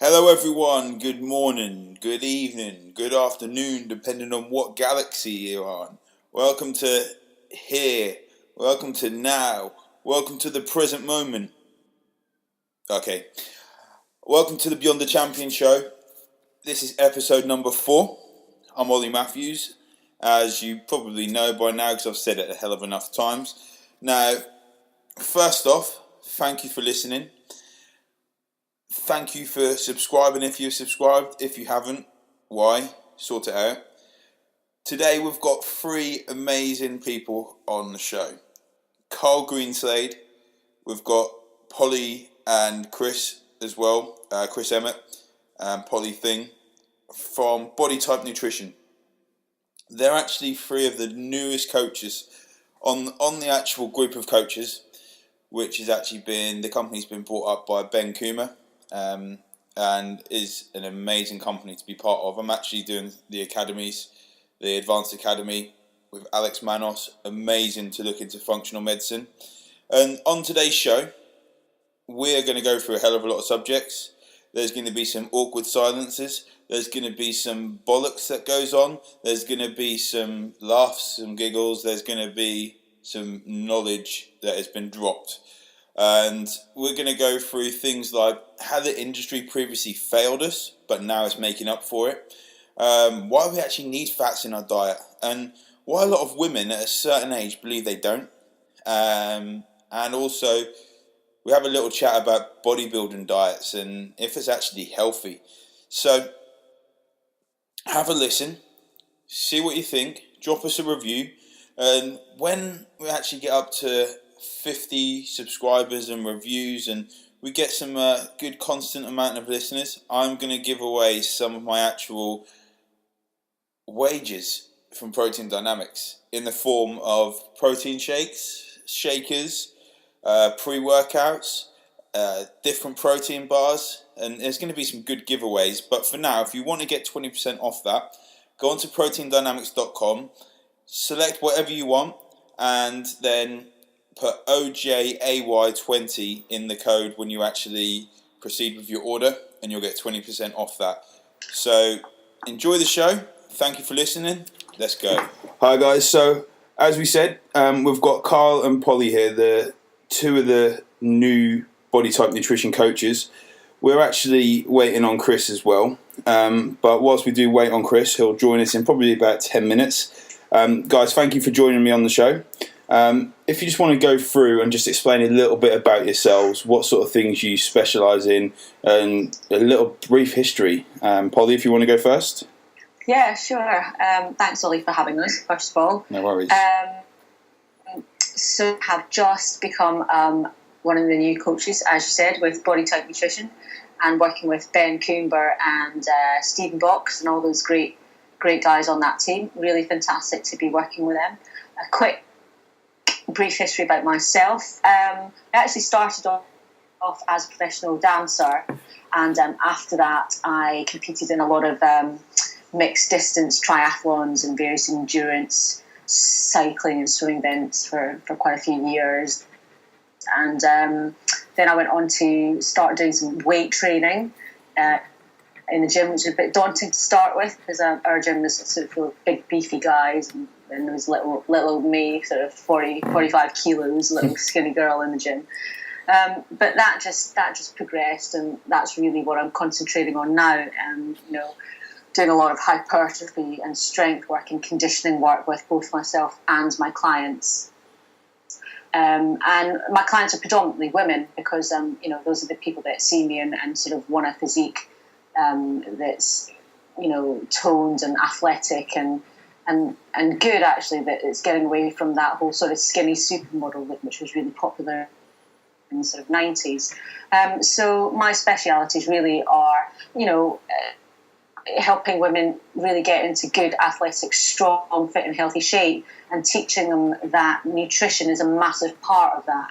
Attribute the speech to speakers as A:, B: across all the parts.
A: Hello everyone, good morning, good evening, good afternoon, depending on what galaxy you're on. Welcome to here, welcome to now, welcome to the present moment. Okay, welcome to the Beyond the Champion show. This is episode number 4. I'm Ollie Matthews, as you probably know by now because I've said it a hell of enough times. Now, first off, thank you for listening. Thank you for subscribing if you've subscribed. If you haven't, why? Sort it out. Today we've got 3 amazing people on the show. Carl Greenslade, we've got Ollie and Chris as well, Chris Emmett and Thng from Body Type Nutrition. They're actually 3 of the newest coaches on the actual group of coaches, which has actually the company's been brought up by Ben Coomber. And is an amazing company to be part of. I'm actually doing the academies, the Advanced Academy with Alex Manos. Amazing to look into functional medicine. And on today's show, we're going to go through a hell of a lot of subjects. There's going to be some awkward silences. There's going to be some bollocks that goes on. There's going to be some laughs, some giggles. There's going to be some knowledge that has been dropped. And we're going to go through things like how the industry previously failed us, but now it's making up for it. Why we actually need fats in our diet, and why a lot of women at a certain age believe they don't. And also, we have a little chat about bodybuilding diets and if it's actually healthy. So, have a listen, see what you think, drop us a review, and when we actually get up to 50 subscribers and reviews and we get some good constant amount of listeners, I'm going to give away some of my actual wages from Protein Dynamics in the form of protein shakers, pre-workouts, different protein bars, and there's going to be some good giveaways. But for now, if you want to get 20% off that, go on to proteindynamics.com, select whatever you want, and then put OJAY20 in the code when you actually proceed with your order, and you'll get 20% off that. So enjoy the show. Thank you for listening. Let's go. Hi guys. So as we said, we've got Carl and Ollie here, the 2 of the new Body Type Nutrition coaches. We're actually waiting on Chris as well. But whilst we do wait on Chris, he'll join us in probably about 10 minutes. Guys, thank you for joining me on the show. If you just want to go through and just explain a little bit about yourselves, what sort of things you specialise in, and a little brief history. Ollie, if you want to go first.
B: Yeah, sure. Thanks, Ollie, for having us, first of all.
A: No worries.
B: So I have just become one of the new coaches, as you said, with Body Type Nutrition, and working with Ben Coomber and Stephen Box and all those great guys on that team. Really fantastic to be working with them. A quick brief history about myself. I actually started off as a professional dancer, and after that I competed in a lot of mixed distance triathlons and various endurance cycling and swimming events for quite a few years, and then I went on to start doing some weight training in the gym, which was a bit daunting to start with because our gym was sort of full of big beefy guys, and there was little old me, sort of 45 kilos, little skinny girl in the gym. But that just progressed, and that's really what I'm concentrating on now. Doing a lot of hypertrophy and strength work and conditioning work with both myself and my clients. And my clients are predominantly women because those are the people that see me and sort of want a physique that's toned and athletic and good, actually, that it's getting away from that whole sort of skinny supermodel which was really popular in the sort of 90s. So my specialities really are, helping women really get into good, athletic, strong, fit and healthy shape, and teaching them that nutrition is a massive part of that.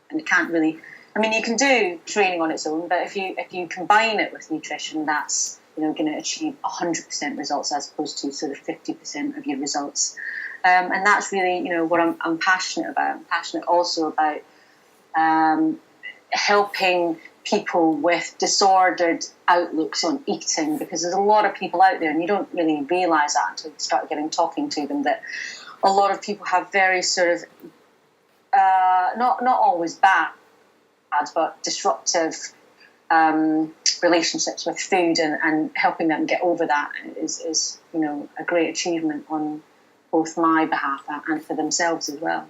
B: And it can't really, you can do training on its own, but if you combine it with nutrition, that's going to achieve 100% results as opposed to sort of 50% of your results. And that's really, what I'm passionate about. I'm passionate also about helping people with disordered outlooks on eating, because there's a lot of people out there, and you don't really realise that until you start talking to them, that a lot of people have very sort of not always bad, but disruptive relationships with food, and helping them get over that is a great achievement on both my behalf and for themselves as well.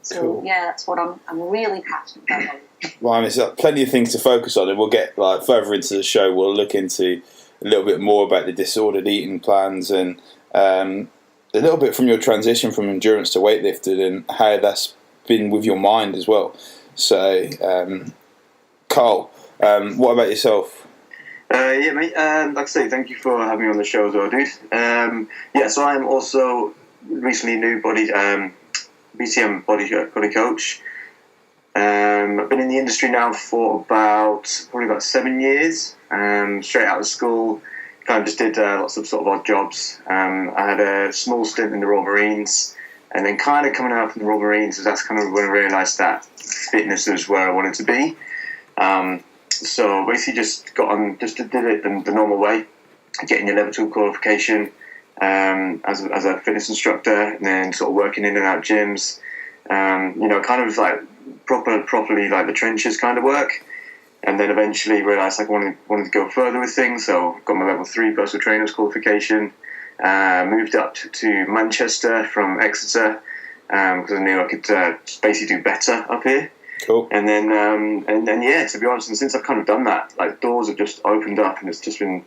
B: So
A: cool.
B: Yeah, that's what I'm really passionate about.
A: Well, I mean, there's plenty of things to focus on, and we'll get further into the show. We'll look into a little bit more about the disordered eating plans, and a little bit from your transition from endurance to weightlifting, and how that's been with your mind as well. So, Carl, what about yourself?
C: Yeah, mate. Like I say, thank you for having me on the show as well, dude. So I'm also recently new BTN body coach. I've been in the industry now for probably about 7 years. Straight out of school, kind of just did lots of sort of odd jobs. I had a small stint in the Royal Marines, and then kind of coming out from the Royal Marines, that's kind of when I realised that fitness was where I wanted to be. So basically just got on, just did it the normal way, getting your level 2 qualification as a fitness instructor, and then sort of working in and out gyms, kind of like properly like the trenches kind of work. And then eventually realised I wanted to go further with things, so got my level 3 personal trainer's qualification, moved up to Manchester from Exeter, because I knew I could basically do better up here.
A: Cool.
C: And then, to be honest, and since I've kind of done that, like doors have just opened up, and it's just been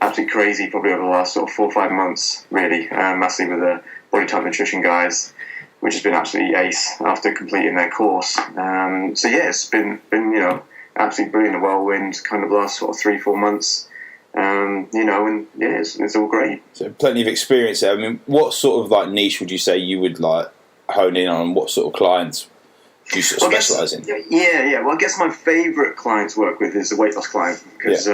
C: absolutely crazy. Probably over the last sort of 4 or 5 months, really, massively with the body type nutrition guys, which has been absolutely ace after completing their course. It's been absolutely brilliant, a whirlwind kind of last sort of 3-4 months. It's all great. So
A: plenty of experience there. I mean, what sort of like niche would you say you would like hone in on? What sort of clients do you sort of specialise in?
C: Yeah. Well, I guess my favourite client to work with is the weight loss client, because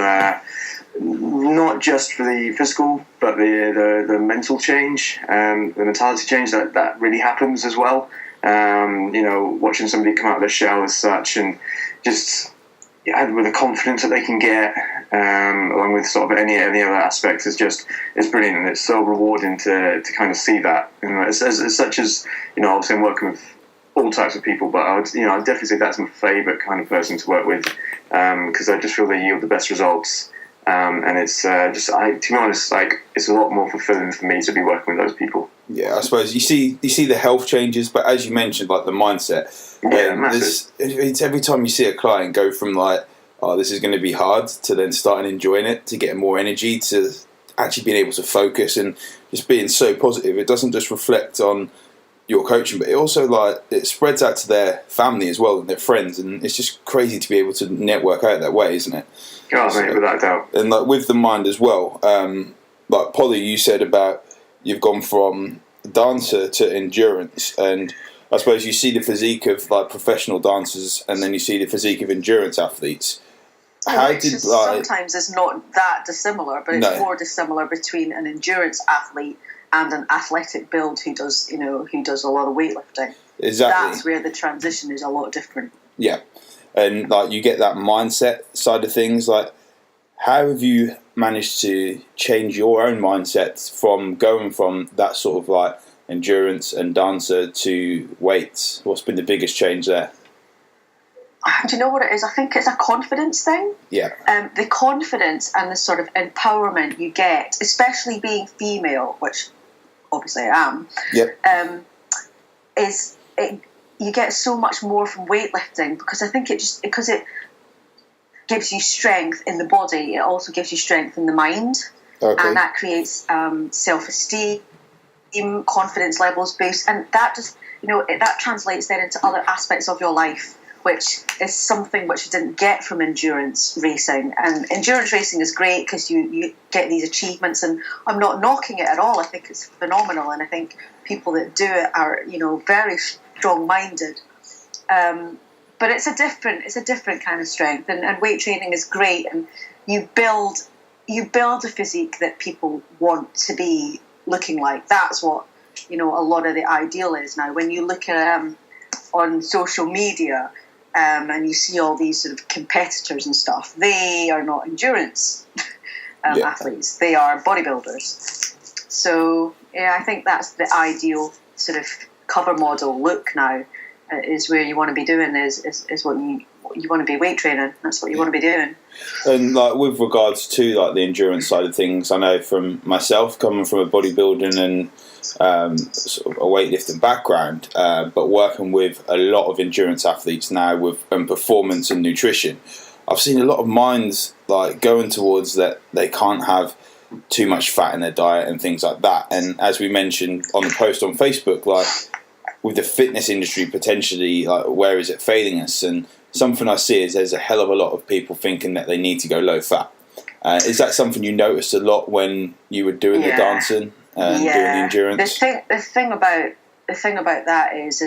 C: not just for the physical, but the mental change, the mentality change that really happens as well. Watching somebody come out of their shell as such, and just with the confidence that they can get, along with sort of any other aspects, it's brilliant, and it's so rewarding to kind of see that. As such as obviously I'm working with all types of people, but I'd definitely say that's my favourite kind of person to work with, because I just feel they yield the best results, and it's to be honest, like it's a lot more fulfilling for me to be working with those people.
A: Yeah, I suppose you see the health changes, but as you mentioned, like the mindset. It's every time you see a client go from like, oh, this is going to be hard, to then starting enjoying it, to getting more energy, to actually being able to focus and just being so positive. It doesn't just reflect on your coaching, but it also it spreads out to their family as well and their friends, and it's just crazy to be able to network out that way, isn't it?
C: Mate, without a doubt.
A: And like with the mind as well, like Polly, you said about you've gone from dancer to endurance, and I suppose you see the physique of like professional dancers, and then you see the physique of endurance athletes.
B: Sometimes it's not that dissimilar, but it's more dissimilar between an endurance athlete and an athletic build who does a lot of weightlifting.
A: Exactly.
B: That's where the transition is a lot different.
A: Yeah, and like you get that mindset side of things. Like, how have you managed to change your own mindset from going from that sort of like endurance and dancer to weights? What's been the biggest change there?
B: Do you know what it is? I think it's a confidence thing.
A: Yeah.
B: The confidence and the sort of empowerment you get, especially being female, which obviously I am.
A: Yeah.
B: You get so much more from weightlifting, because I think it gives you strength in the body. It also gives you strength in the mind, and that creates self-esteem, confidence levels boost, and that just that translates then into other aspects of your life, which is something which you didn't get from endurance racing. And endurance racing is great because you get these achievements, and I'm not knocking it at all. I think it's phenomenal, and I think people that do it are very strong-minded. But it's a different kind of strength, and weight training is great, and you build a physique that people want to be looking like. That's what a lot of the ideal is now. When you look at on social media, and you see all these sort of competitors and stuff. They are not endurance athletes. They are bodybuilders. So yeah, I think that's the ideal sort of cover model look now. Is where you want to be doing is what you want to be weight training. That's what you want to be doing.
A: And like with regards to like the endurance side of things, I know from myself coming from a bodybuilding and sort of a weightlifting background, but working with a lot of endurance athletes now with performance and nutrition, I've seen a lot of minds like going towards that they can't have too much fat in their diet and things like that. And as we mentioned on the post on Facebook, like with the fitness industry potentially, like where is it failing us? And something I see is there's a hell of a lot of people thinking that they need to go low fat. Is that something you noticed a lot when you were doing the dancing and doing the endurance?
B: The thing about that is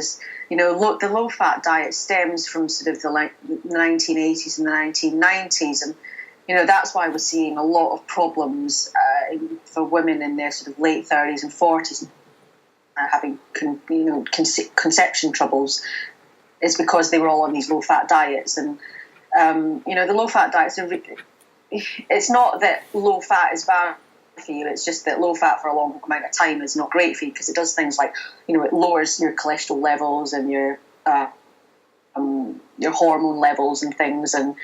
B: the low fat diet stems from sort of the 1980s and the 1990s, and that's why we're seeing a lot of problems for women in their sort of late 30s and 40s having conception troubles. Is because they were all on these low fat diets, and the low fat diets are. It's not that low fat is bad for you. It's just that low fat for a long amount of time is not great for you because it does things like it lowers your cholesterol levels and your hormone levels and things, and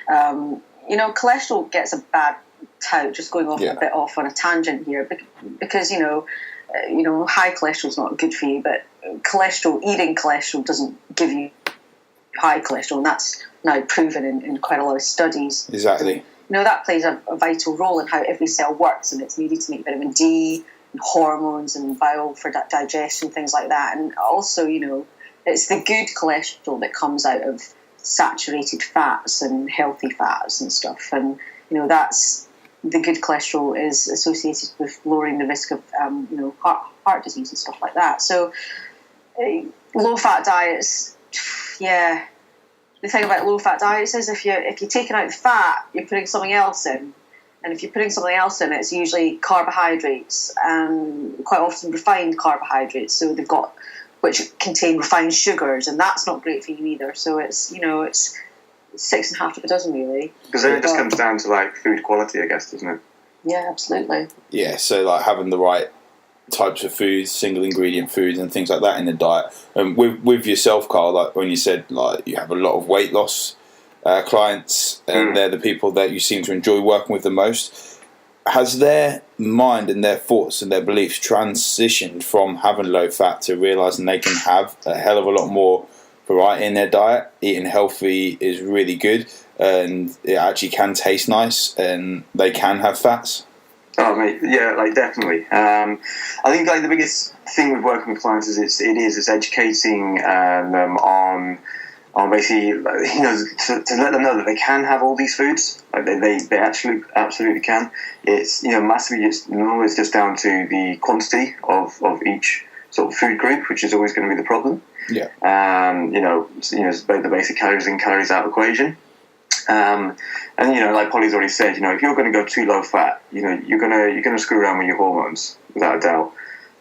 B: cholesterol gets a bad tout. Just going off a bit off on a tangent here, because high cholesterol is not good for you, but eating cholesterol doesn't give you high cholesterol, and that's now proven in quite a lot of studies.
A: Exactly.
B: That plays a vital role in how every cell works, and it's needed to make vitamin D and hormones and bile for digestion, things like that. And also, it's the good cholesterol that comes out of saturated fats and healthy fats and stuff. And, that's the good cholesterol is associated with lowering the risk of, heart disease and stuff like that. So low-fat diets, yeah. The thing about low-fat diets is if you're taking out the fat, you're putting something else in. And if you're putting something else in, it's usually carbohydrates, and quite often refined carbohydrates. So which contain refined sugars, and that's not great for you either. So it's 6 1/2 of a dozen, really.
C: Because then it just comes down to like food quality, I guess, doesn't it?
B: Yeah, absolutely.
A: Yeah, so like having the right types of foods, single ingredient foods and things like that in the diet. And with yourself, Carl, like when you said like you have a lot of weight loss clients and they're the people that you seem to enjoy working with the most, has their mind and their thoughts and their beliefs transitioned from having low fat to realising they can have a hell of a lot more variety in their diet? Eating healthy is really good and it actually can taste nice and they can have fats?
C: Oh, mate, yeah, like definitely. I think like the biggest thing with working with clients is it's educating them on basically to let them know that they can have all these foods. Like they actually absolutely can. It's massively always just down to the quantity of each sort of food group, which is always going to be the problem.
A: Yeah.
C: The basic calories in, calories out equation. And like Polly's already said, if you're going to go too low fat, you're going to screw around with your hormones without a doubt.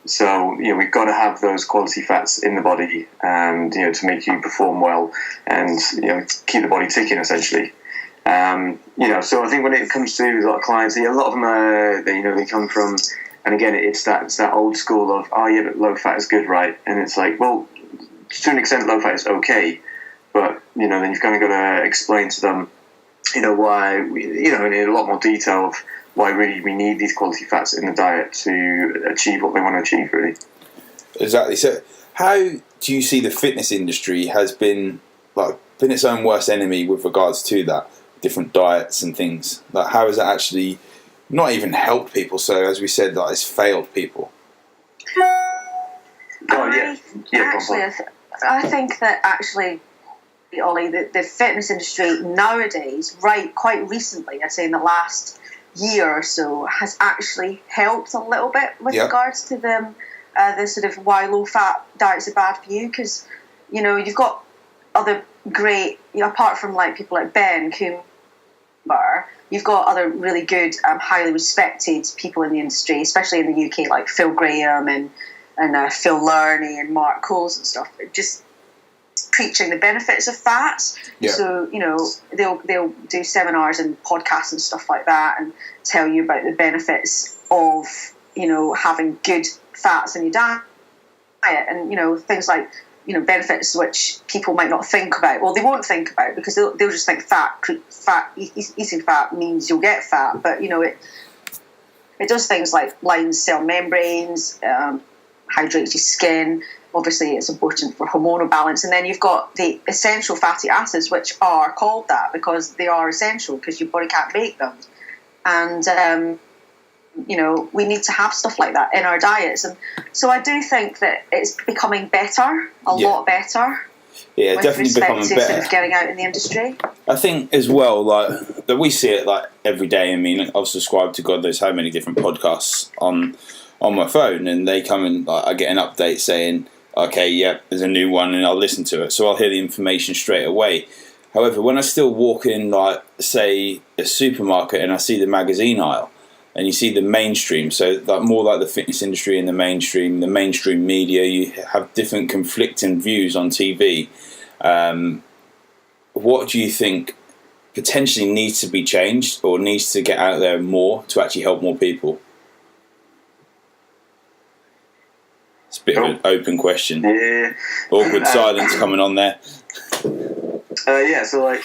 C: So we've got to have those quality fats in the body, and to make you perform well and keep the body ticking essentially. So I think when it comes to a lot of clients, a lot of them they come from, and again it's that old school of but low fat is good, right? And it's like, well, to an extent low fat is okay, but then you've kind of got to explain to them why in a lot more detail of why really we need these quality fats in the diet to achieve what they want to achieve, really.
A: Exactly. So how do you see the fitness industry has been its own worst enemy with regards to that, different diets and things? Like how has it actually not even helped people? So as we said, it's failed people.
B: I think that actually, Ollie, the fitness industry nowadays, quite recently, I'd say in the last year or so, has actually helped a little bit with regards to the sort of why low fat diets are bad for you, because you've got other great, apart from people like Ben Coomber, you've got other really good, highly respected people in the industry, especially in the UK, like Phil Graham and Phil Lurney and Mark Coles and stuff. Just preaching the benefits of fats.
A: Yeah.
B: So, they'll do seminars and podcasts and stuff like that and tell you about the benefits of, having good fats in your diet and, things like, benefits which people might not think about. Well, they won't think about because they'll just think eating fat means you'll get fat. But, it does things like lines cell membranes, hydrates your skin. Obviously, it's important for hormonal balance. And then you've got the essential fatty acids, which are called that because they are essential because your body can't make them. And, we need to have stuff like that in our diets. And so I do think that it's becoming better, a lot better.
A: Yeah,
B: with
A: definitely becoming
B: to
A: better.
B: Sort of getting out in the industry.
A: I think as well, like that we see it like every day. I mean, I've subscribed to God knows how many different podcasts on my phone, and they come and I get an update saying, "Okay, yep, there's a new one," and I'll listen to it. So I'll hear the information straight away. However, when I still walk in, like say a supermarket, and I see the magazine aisle, and you see the mainstream, so like more like the fitness industry and the mainstream media, you have different conflicting views on TV. What do you think potentially needs to be changed or needs to get out there more to actually help more people? It's a bit of an open question.
C: Yeah.
A: Awkward silence coming on there.
C: So like,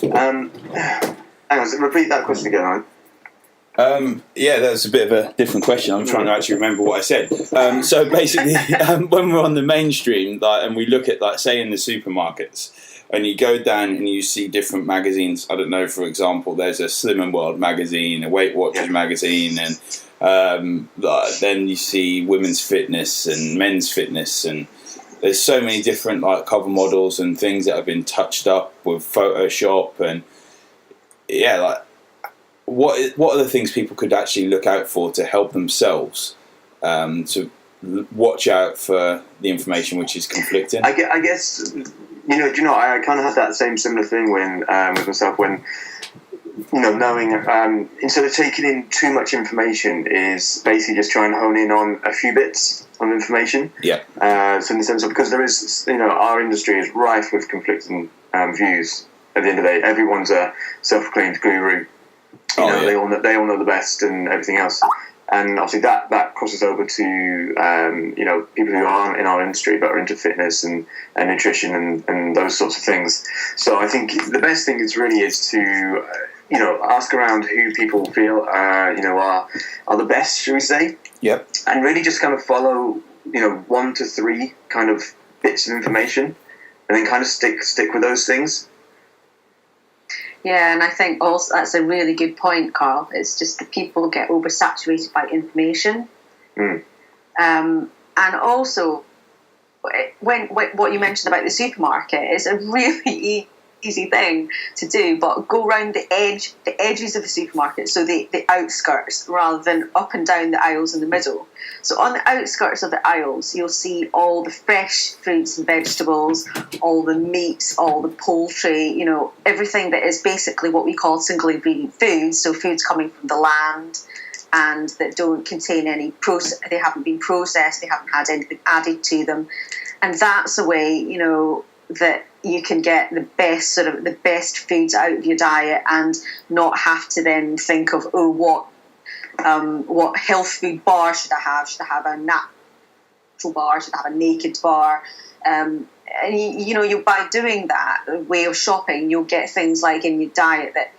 C: hang on, so repeat that question again, Ryan.
A: That's a bit of a different question. I'm trying to actually remember what I said. So basically, when we're on the mainstream, and we look at, say, in the supermarkets, and you go down and you see different magazines. I don't know, for example, there's a Slim & World magazine, a Weight Watchers magazine, and then you see women's fitness and men's fitness, and there's so many different cover models and things that have been touched up with Photoshop, and what are the things people could actually look out for to help themselves to watch out for the information which is conflicting?
C: I guess, I kind of had that similar thing when with myself when, knowing instead of taking in too much information is basically just trying to hone in on a few bits of information. Yeah. So in the sense of, because there is, our industry is rife with conflicting views. At the end of the day, everyone's a self-proclaimed guru. They all know the best and everything else, and obviously that crosses over to people who aren't in our industry but are into fitness and nutrition and those sorts of things. So I think the best thing is to ask around who people feel are the best, shall we say? Yep. And really just kind of follow 1 to 3 kind of bits of information, and then kind of stick with those things.
B: Yeah, and I think also that's a really good point, Carl. It's just that people get oversaturated by information. And also, when what you mentioned about the supermarket is a really easy thing to do, but go around the edges of the supermarket, so the outskirts, rather than up and down the aisles in the middle. So on the outskirts of the aisles, you'll see all the fresh fruits and vegetables, all the meats, all the poultry, everything that is basically what we call single ingredient foods. So foods coming from the land and that don't contain any they haven't been processed, they haven't had anything added to them. And that's a way, that you can get the best foods out of your diet and not have to then think of, what health food bar should I have? Should I have a natural bar? Should I have a naked bar? And you by doing that way of shopping, you'll get things like in your diet that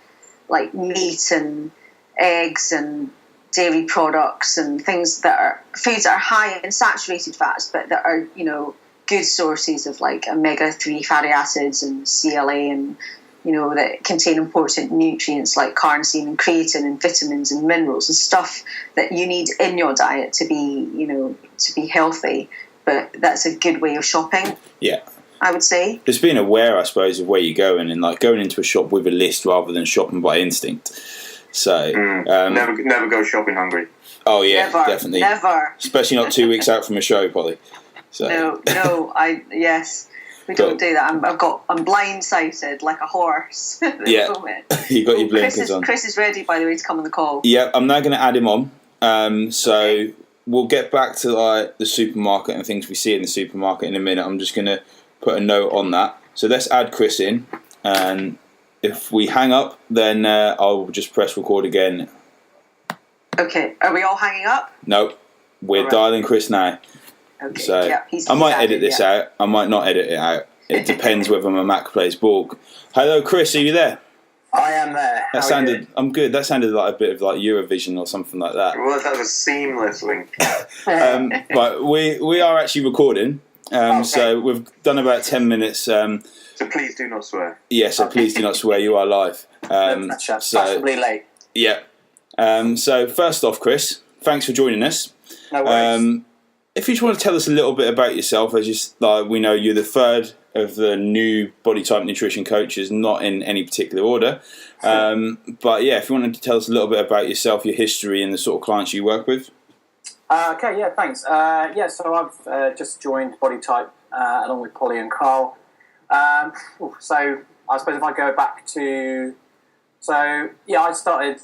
B: like meat and eggs and dairy products and things that are foods that are high in saturated fats, but that are good sources of like omega-3 fatty acids and CLA and that contain important nutrients like carnosine and creatine and vitamins and minerals and stuff that you need in your diet to be healthy. But that's a good way of shopping. Yeah, I would say
A: just being aware, I suppose, of where you're going and like going into a shop with a list rather than shopping by instinct. So
C: never go shopping hungry.
A: Oh yeah, definitely never, especially not 2 weeks out from a show, Polly.
B: So yes. We don't do that. I'm blindsided like a horse.
A: Yeah, you got your blinkers on.
B: Chris is ready, by the way, to come on the call.
A: Yeah, I'm now going to add him on. So we'll get back to like the supermarket and things we see in the supermarket in a minute. I'm just going to put a note on that. So let's add Chris in, and if we hang up, then I'll just press record again.
B: Okay, are we all hanging up?
A: No, we're dialing Chris now.
B: Okay.
A: So
B: yeah,
A: I might edit this out. I might not edit it out. It depends whether my Mac plays ball. Hello, Chris. Are you there?
C: I am there.
A: I'm good. That sounded like a bit of like Eurovision or something like that.
C: Well, that was a seamless link.
A: But we are actually recording.
C: Okay.
A: So we've done about 10 minutes.
C: So please do not swear.
A: Yeah, so please do not swear. You are live.
C: Possibly late.
A: Yeah. So first off, Chris, thanks for joining us.
C: No worries.
A: If you just want to tell us a little bit about yourself, we know you're the third of the new body type nutrition coaches, not in any particular order. But yeah, if you wanted to tell us a little bit about yourself, your history, and the sort of clients you work with.
D: Okay, yeah, thanks. So I've just joined Body Type along with Ollie and Carl. So I suppose if I go back to... I started...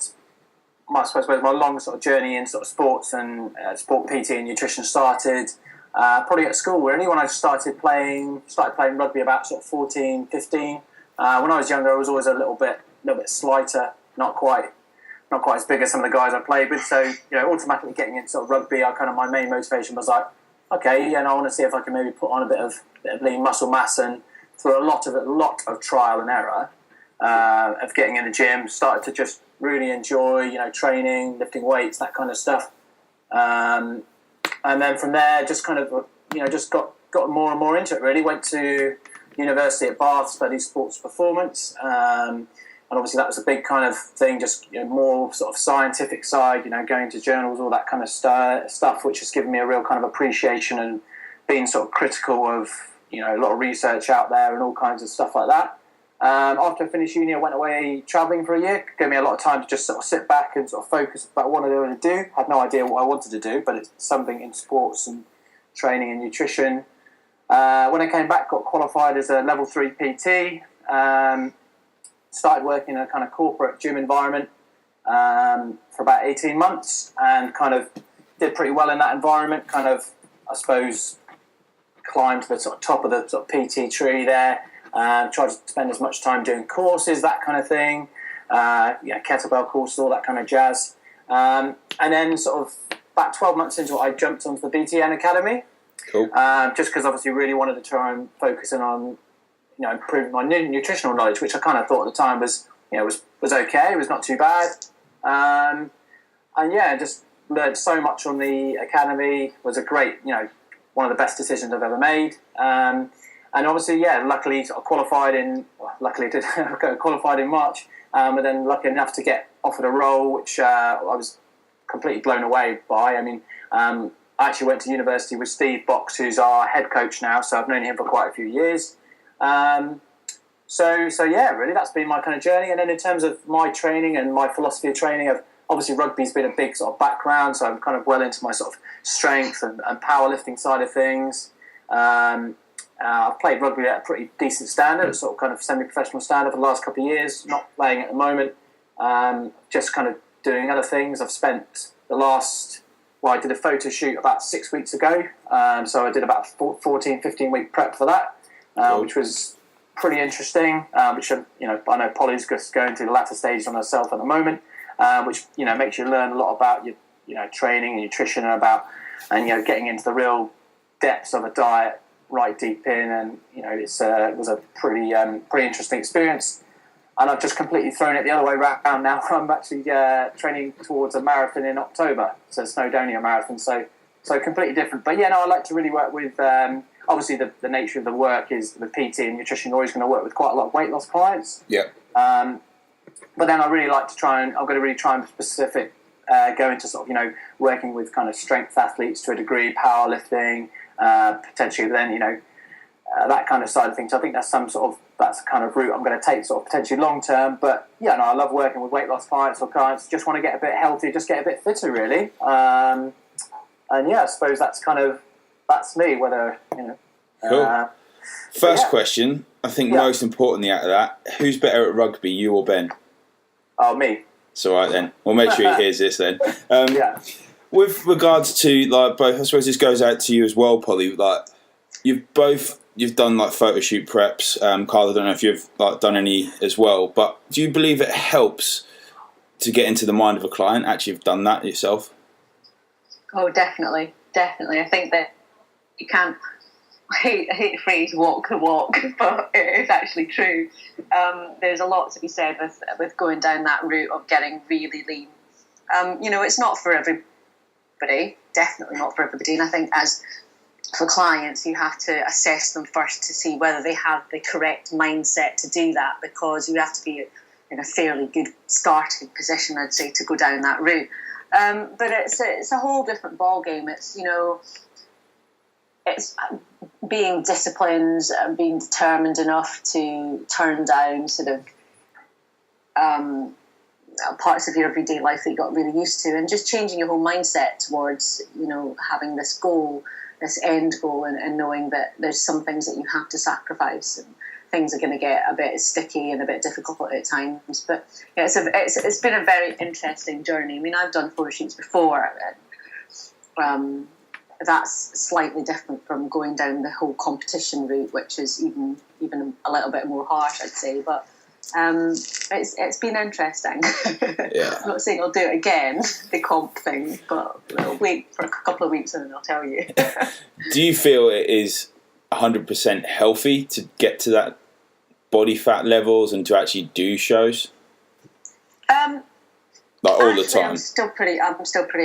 D: my long sort of journey in sort of sports and sport PT and nutrition started probably at school really, when I started playing rugby about sort of 14, 15. When I was younger, I was always a little bit slighter, not quite as big as some of the guys I played with. So automatically getting into sort of rugby, my main motivation was like, okay, I want to see if I can maybe put on a bit of lean muscle mass. And through a lot of trial and error of getting in the gym, started to just really enjoy, training, lifting weights, that kind of stuff. And then from there, just kind of, just got more and more into it, really. Went to university at Bath, studied sports performance. And obviously that was a big kind of thing, just more sort of scientific side, going to journals, all that kind of stuff, which has given me a real kind of appreciation and being sort of critical of, a lot of research out there and all kinds of stuff like that. After I finished uni, I went away travelling for a year. It gave me a lot of time to just sort of sit back and sort of focus about what I wanted to do. I had no idea what I wanted to do, but it's something in sports and training and nutrition. When I came back, got qualified as a level 3 PT. Started working in a kind of corporate gym environment for about 18 months and kind of did pretty well in that environment. Kind of, I suppose, climbed to the sort of top of the sort of PT tree there. Tried to spend as much time doing courses, that kind of thing, kettlebell courses, all that kind of jazz. And then sort of about 12 months into it, I jumped onto the BTN Academy.
A: Cool.
D: Just because obviously really wanted to try and focus in on, improving my nutritional knowledge, which I kind of thought at the time was okay. It was not too bad. And yeah, just learned so much on the academy. It was a great, one of the best decisions I've ever made. And obviously, luckily I qualified in March, but then lucky enough to get offered a role, which I was completely blown away by. I mean, I actually went to university with Steve Box, who's our head coach now, so I've known him for quite a few years. Really, that's been my kind of journey. And then in terms of my training and my philosophy of training, obviously rugby's been a big sort of background, so I'm kind of well into my sort of strength and powerlifting side of things. I've played rugby at a pretty decent standard, sort of kind of semi-professional standard for the last couple of years, not playing at the moment, just kind of doing other things. I've spent I did a photo shoot about 6 weeks ago, so I did about 14, 15-week prep for that, which was pretty interesting, which, I know Polly's just going through the latter stages on herself at the moment, which, makes you learn a lot about your training and nutrition and getting into the real depths of a diet right deep in, and it was a pretty interesting experience. And I've just completely thrown it the other way around now. I'm actually training towards a marathon in October, so Snowdonia Marathon. So completely different. But I like to really work with. Obviously, the nature of the work is with PT and nutrition. You're always going to work with quite a lot of weight loss clients.
A: Yeah.
D: But then I really like to I'm going to really try and specific go into sort of working with kind of strength athletes to a degree, powerlifting. Potentially then, that kind of side of things. I think that's the kind of route I'm going to take sort of potentially long term. But I love working with weight loss clients or clients just want to get a bit healthier, just get a bit fitter really. And I suppose that's me, whether,
A: Cool. First question, I think most importantly out of that, who's better at rugby, you or Ben?
D: Oh, me.
A: It's all right then. We'll make sure he hears this then. With regards to both, I suppose this goes out to you as well, Polly. You've both you've done like photo shoot preps, Carl. I don't know if you've like done any as well, but do you believe it helps to get into the mind of a client? Actually, you've done that yourself.
B: Oh, definitely. I think that you can't. I hate the phrase "walk the walk," but it is actually true. There's a lot to be said with going down that route of getting really lean. It's not for everybody. Definitely not for everybody. And I think as for clients, you have to assess them first to see whether they have the correct mindset to do that, because you have to be in a fairly good starting position, I'd say, to go down that route. But it's a whole different ballgame. It's being disciplined and being determined enough to turn down sort of parts of your everyday life that you got really used to, and just changing your whole mindset towards, having this goal, this end goal, and knowing that there's some things that you have to sacrifice, and things are going to get a bit sticky and a bit difficult at times. But yeah, it's been a very interesting journey. I mean, I've done photo shoots before. That's slightly different from going down the whole competition route, which is even a little bit more harsh, I'd say. But it's been interesting.
A: Yeah.
B: I'm not saying I'll do it again, the comp thing, but I'll wait for a couple of weeks and then I'll tell you.
A: Do you feel it is 100% healthy to get to that body fat levels and to actually do shows? Like all the time.
B: I'm still pretty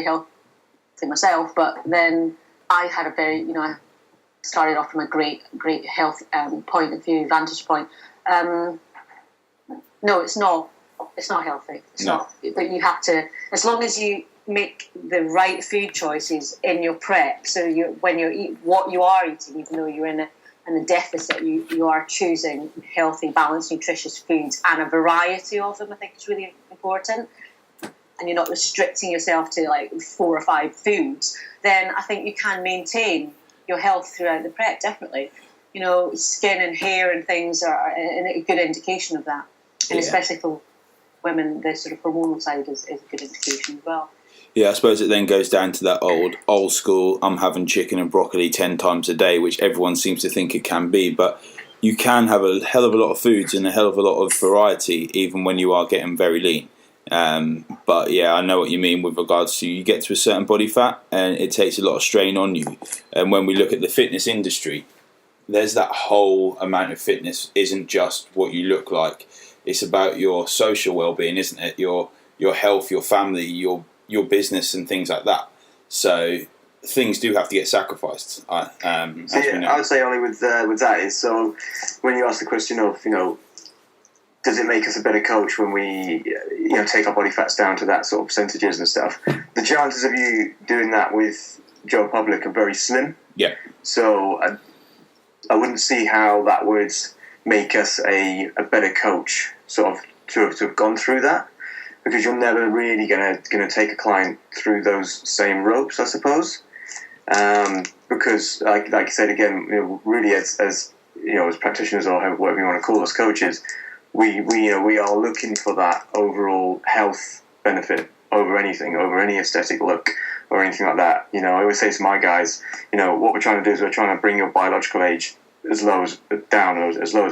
B: healthy myself, but then I had a very, I started off from a great health point of view, vantage point. No, it's not healthy. It's not. But you have to, as long as you make the right food choices in your prep. So when you eat what you are eating, even though you're in a deficit, you are choosing healthy, balanced, nutritious foods, and a variety of them. I think is really important. And you're not restricting yourself to like 4 or 5 foods, then I think you can maintain your health throughout the prep, definitely. Skin and hair and things are a good indication of that. And especially for women, the sort of hormonal side is a good indication as well.
A: Yeah, I suppose it then goes down to that old school, I'm having chicken and broccoli 10 times a day, which everyone seems to think it can be. But you can have a hell of a lot of foods and a hell of a lot of variety, even when you are getting very lean. But yeah, I know what you mean with regards to you get to a certain body fat and it takes a lot of strain on you. And when we look at the fitness industry, there's that whole amount of fitness isn't just what you look like. It's about your social well-being, isn't it? Your health, your family, your business and things like that. So things do have to get sacrificed. I would
C: say only with that is, so when you ask the question of, does it make us a better coach when we, take our body fats down to that sort of percentages and stuff? The chances of you doing that with Joe Public are very slim.
A: Yeah.
C: So I wouldn't see how that would make us a better coach, sort of to have gone through that, because you're never really gonna take a client through those same ropes, I suppose. Because like I said again, really as practitioners or whatever you want to call us, coaches. We are looking for that overall health benefit over anything, over any aesthetic look or anything like that. I always say to my guys, what we're trying to do is we're trying to bring your biological age as low as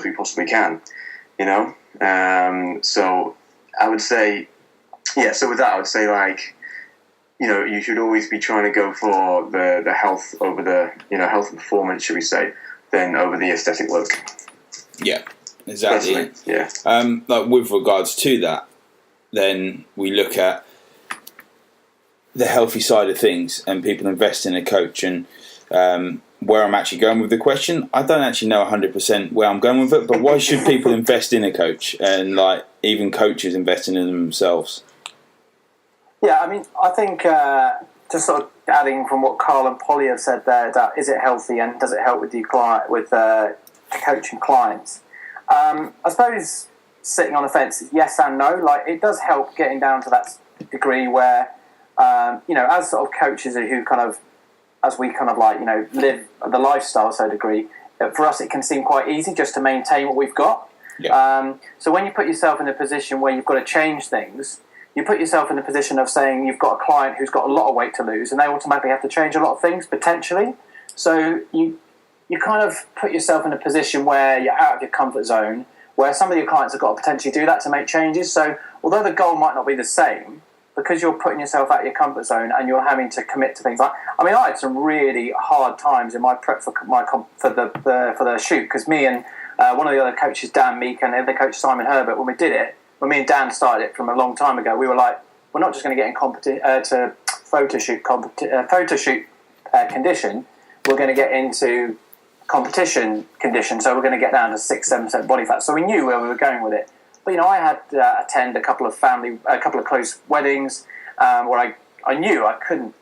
C: we possibly can. So I would say, so with that, I would say you should always be trying to go for the health over the health and performance, should we say, than over the aesthetic look.
A: Yeah. Exactly.
C: Yeah.
A: Like with regards to that, then we look at the healthy side of things and people invest in a coach. And where I'm actually going with the question, I don't actually know 100% where I'm going with it. But why should people invest in a coach, and like even coaches investing in themselves?
D: Yeah, I mean, I think just sort of adding from what Carl and Polly have said there, that is it healthy and does it help with coaching clients? I suppose sitting on the fence, yes and no. Like, it does help getting down to that degree where, as sort of coaches who kind of, as we kind of live the lifestyle to a degree, for us it can seem quite easy just to maintain what we've got.
A: Yeah.
D: So when you put yourself in a position where you've got to change things, you put yourself in the position of saying you've got a client who's got a lot of weight to lose and they automatically have to change a lot of things, potentially. So you kind of put yourself in a position where you're out of your comfort zone, where some of your clients have got to potentially do that to make changes. So although the goal might not be the same, because you're putting yourself out of your comfort zone and you're having to commit to things like, I mean, I had some really hard times in my prep for the shoot, because me and one of the other coaches, Dan Meek, and the other coach, Simon Herbert, when we did it, when me and Dan started it from a long time ago, we were like, we're not just going to get in to photo shoot condition, we're going to get into competition condition, so we're going to get down to 6-7% body fat. So we knew where we were going with it. But you know, I had attend a couple of close weddings where I knew I couldn't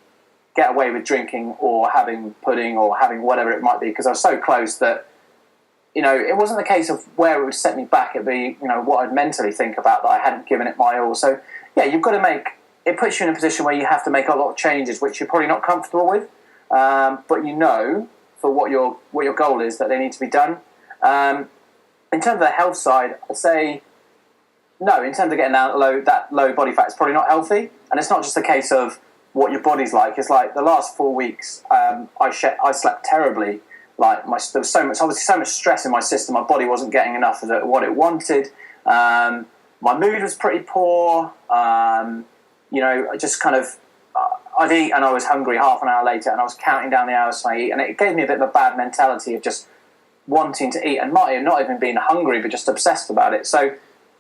D: get away with drinking or having pudding or having whatever it might be, because I was so close that, you know, it wasn't the case of where it would set me back. It'd be, you know, what I'd mentally think about that I hadn't given it my all. So yeah, you've got to make it, puts you in a position where you have to make a lot of changes, which you're probably not comfortable with, but you know, for what your goal is, that they need to be done. In terms of the health side, I'd say no. In terms of getting that low body fat, it's probably not healthy, and it's not just a case of what your body's like. It's like the last 4 weeks, I slept terribly. Like there was so much stress in my system. My body wasn't getting enough of what it wanted. My mood was pretty poor. You know, I just kind of. I'd eat and I was hungry half an hour later, and I was counting down the hours I eat, and it gave me a bit of a bad mentality of just wanting to eat and not even being hungry, but just obsessed about it. So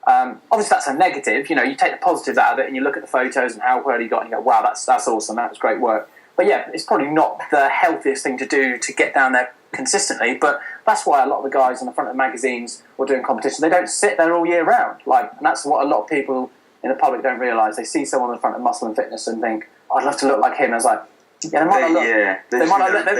D: obviously that's a negative. You know, you take the positives out of it and you look at the photos and how well you got, and you go, wow, that's awesome, that was great work. But yeah, it's probably not the healthiest thing to do to get down there consistently, but that's why a lot of the guys on the front of magazines or doing competitions, they don't sit there all year round. Like, and that's what a lot of people in the public don't realise. They see someone on the front of Muscle and Fitness and think, I'd love to look like him. I was like, yeah, they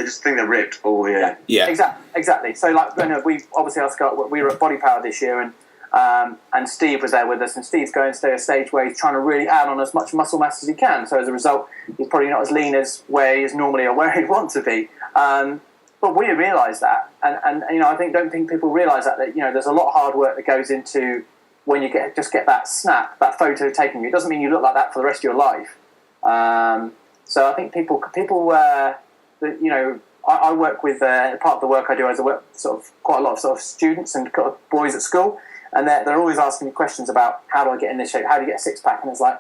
C: just think they're ripped all year.
D: Yeah. Exactly. So like, you know, we were at Body Power this year, and Steve was there with us, and Steve's going to a stage where he's trying to really add on as much muscle mass as he can. So as a result, he's probably not as lean as where he is normally or where he'd want to be. But we realise that, and you know, don't think people realise that you know, there's a lot of hard work that goes into when you get that snap, that photo taken. It doesn't mean you look like that for the rest of your life. So I think people, you know, I work with part of the work I do is I work sort of quite a lot of sort of students and boys at school, and they're always asking me questions about how do I get in this shape, how do you get a six pack, and it's like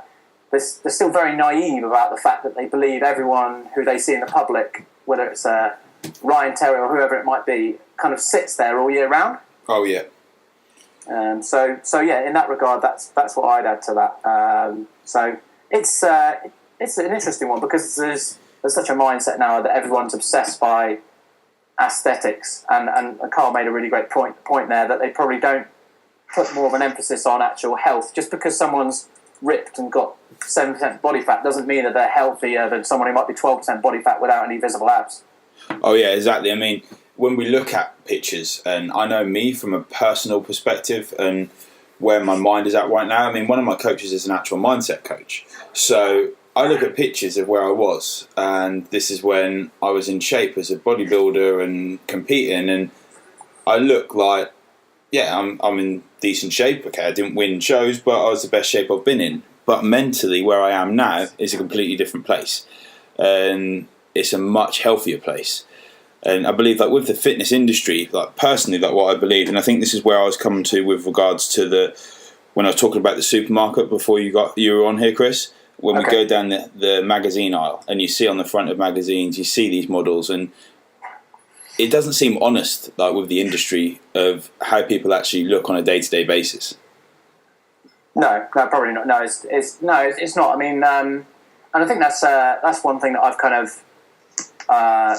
D: they're still very naive about the fact that they believe everyone who they see in the public, whether it's Ryan Terry or whoever it might be, kind of sits there all year round.
A: Oh yeah.
D: So yeah, in that regard, that's what I'd add to that. So it's an interesting one, because there's such a mindset now that everyone's obsessed by aesthetics, and Carl made a really great point there, that they probably don't put more of an emphasis on actual health. Just because someone's ripped and got 7% body fat doesn't mean that they're healthier than someone who might be 12% body fat without any visible abs.
A: Oh yeah, exactly. I mean, when we look at pictures, and I know me from a personal perspective and where my mind is at right now, I mean, one of my coaches is an actual mindset coach. So I look at pictures of where I was, and this is when I was in shape as a bodybuilder and competing, and I look like, yeah, I'm in decent shape. Okay, I didn't win shows, but I was the best shape I've been in. But mentally, where I am now is a completely different place, and it's a much healthier place. And I believe that with the fitness industry, like personally, like what I believe, and I think this is where I was coming to with regards to when I was talking about the supermarket before you were on here, Chris. When we go down the magazine aisle and you see on the front of magazines, you see these models, and it doesn't seem honest, like with the industry, of how people actually look on a day-to-day basis.
D: No, probably not. No, it's not. I mean, and I think that's one thing that I've kind of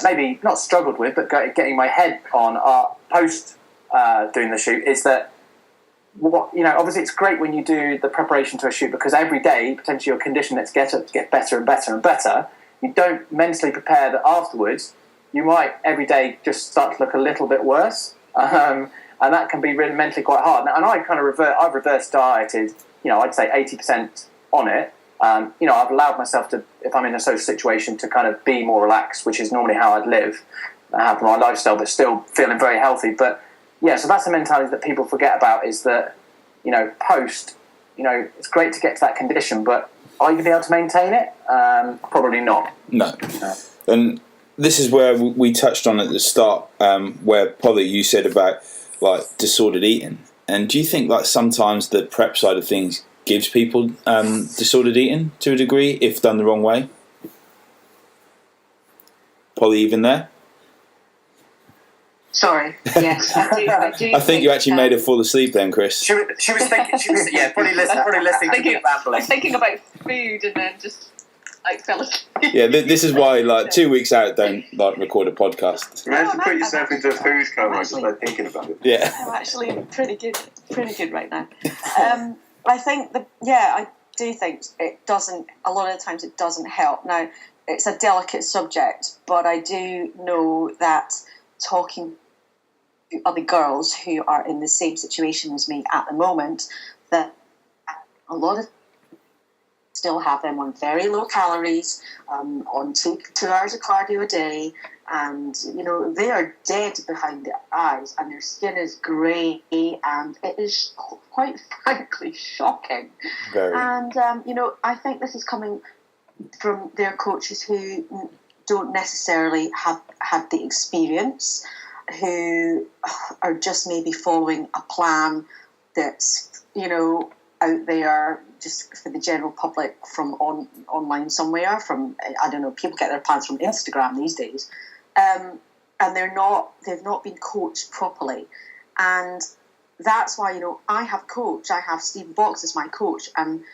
D: maybe not struggled with, but getting my head on post doing the shoot, is that, you know, obviously it's great when you do the preparation to a shoot, because every day potentially your condition gets better and better and better. You don't mentally prepare that afterwards you might every day just start to look a little bit worse, and that can be really mentally quite hard. And I kind of I've reverse dieted, you know, I'd say 80% on it. You know, I've allowed myself to, if I'm in a social situation, to kind of be more relaxed, which is normally how I'd live, have my lifestyle, but still feeling very healthy. But yeah, so that's the mentality that people forget about, is that, you know, post, you know, it's great to get to that condition, but are you going to be able to maintain it? Probably not.
A: No. And this is where we touched on at the start, where Polly, you said about like disordered eating. And do you think like sometimes the prep side of things gives people disordered eating to a degree if done the wrong way? Polly, even there?
B: Sorry. Yes, I do.
A: I think you actually made her fall asleep then, Chris.
C: She was thinking. Probably listening to me babble.
B: I was thinking about food and then just like fell asleep.
A: Yeah, this is why like 2 weeks out don't like record a podcast.
C: Imagine put yourself into a food coma just by thinking about it.
A: Yeah.
B: I'm actually pretty good right now. I think I do think it doesn't. A lot of the times it doesn't help. Now it's a delicate subject, but I do know that talking to other girls who are in the same situation as me at the moment, that a lot of still have them on very low calories, on 2 hours of cardio a day, and they are dead behind the eyes, and their skin is grey, and it is quite frankly shocking.
A: Very.
B: And I think this is coming from their coaches who don't necessarily have had the experience, who are just maybe following a plan that's out there just for the general public from online somewhere. From, I don't know, people get their plans from Instagram these days, and they've not been coached properly, and that's why I have a coach. I have Stephen Box as my coach, and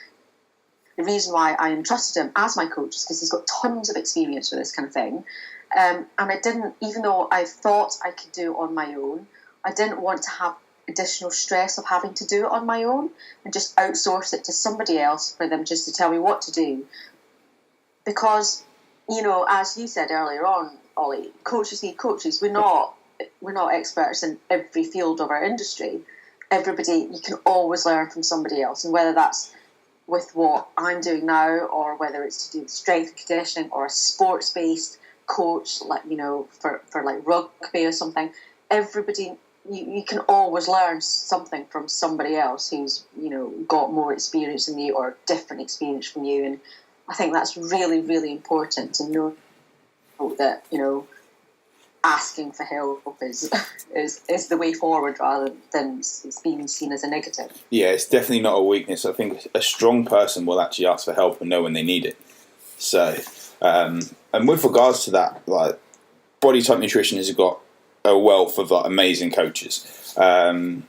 B: the reason why I entrusted him as my coach is because he's got tons of experience with this kind of thing. And I didn't, even though I thought I could do it on my own, I didn't want to have additional stress of having to do it on my own and just outsource it to somebody else for them just to tell me what to do. Because, as you said earlier on, Ollie, coaches need coaches. We're not experts in every field of our industry. Everybody, you can always learn from somebody else, and whether that's with what I'm doing now, or whether it's to do with strength and conditioning, or a sports-based coach, like for like rugby or something. Everybody, you can always learn something from somebody else who's got more experience than you or different experience from you, and I think that's really, really important to know that asking for help is the way forward rather than it's being seen as a negative.
A: Yeah, it's definitely not a weakness. I think a strong person will actually ask for help and know when they need it. So, and with regards to that, like Body Type Nutrition has got a wealth of like amazing coaches. And